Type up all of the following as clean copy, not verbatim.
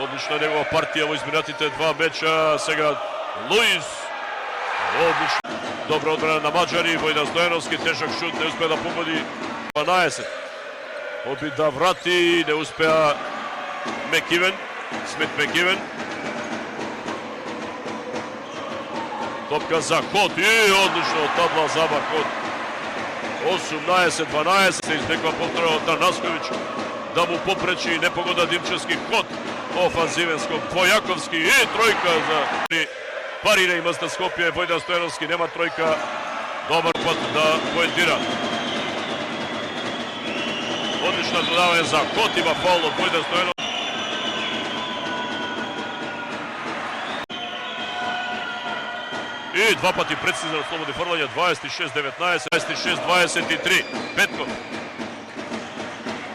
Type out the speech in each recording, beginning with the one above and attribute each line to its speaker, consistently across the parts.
Speaker 1: Одлична негова партија во изминатите два меча. Сега Луис. Одлично. Добра одбрана на Маđари. Војдан Стојановски, тежок шут, не успеа да погоди. 12. Опит да врати, не успеа Мекивен. Смит Мекивен. Топка за Ход и одлично табла замах од 18-12. Се изтекла повтора од Танасковиќ да му попречи непогода Димчевски. Ход офанзивен скок Војаковски и тројка за парира и МСТ Скопје. Војдан Стојановски нема тројка. Добар пат да поентира. Одлично додавање за Ход, има фаул од Војдан Стојановски. И два пати прецизно слободни фрлања. 26-19, 26-23. Петков.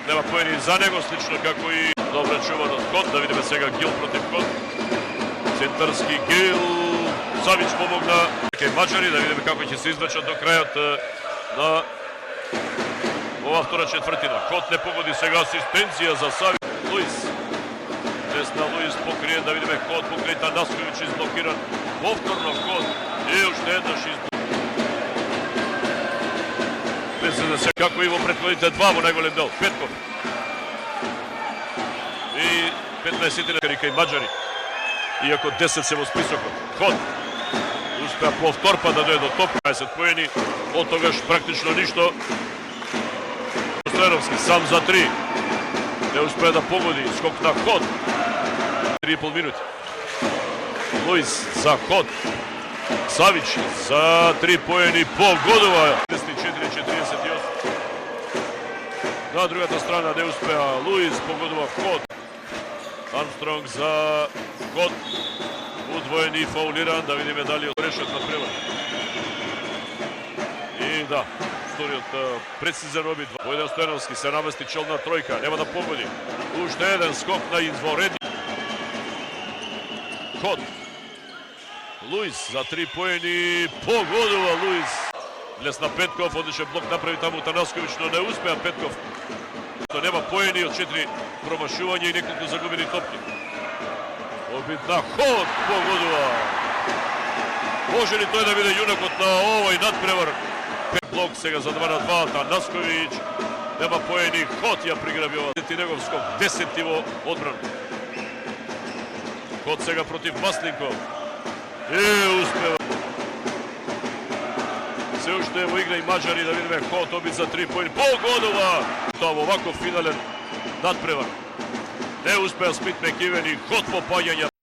Speaker 1: Нема поени за него, слично како и добре чуван од Ход. Да видиме сега Гил против Ход. Центарски Гил. Савич помогна. Кај Маđари, да видиме како ќе се извлечат до крајот на ова втора четвртина. Ход не погоди, сега асистенција за Савич. Луис. Десна Луис покриен, да видиме Ход покриен, Танасковиќ изблокиран. Повторно Ход и уште еднаш Мислам се како и во претходните два во најголем дел. Петков. И 15 кај Маđари. Иако 10 се во списокот. Ход. Успеа повторпа да дојде до топ. 20 поени. Од тогаш практично ништо. Стојановски сам за 3. Не успеа да погоди. Скок на Ход. 3,5 минути. Луис за Ход. Савич за 3 поени. Погодува. 44-48. На другата страна не успеа Луис. Погодува Ход. Армстронг за Ход. Удвоен и фаулиран. Да видиме дали решат на превод. И да, вториот прецизен обид. Војдан Стојановски се намести челна тројка. Нема да погоди. Уште еден скок на изворедни. Ход. Луис за 3 поени. Погодува Луис. Лесна Петков. Одличен блок направи таму Танасковиќ, но не успеа Петков. То нема поени од 4 промашувања и неколку загубени топки. Обид на Ход. Погодува. Може ли тој да биде јунакот на овој надпревар? Блок сега за 2 на 2. Танасковиќ. Нема поени. Ход ја приграбива. Негов скок. 10 во одбрана. Ход сега против Маслинков. И успева. Се уште во игра и Маđари, да видиме Ход обид за 3 поени. Погодува! Тоа во ваков финален надпревар. Не успеа Смит Мекивен и Ход по паѓање.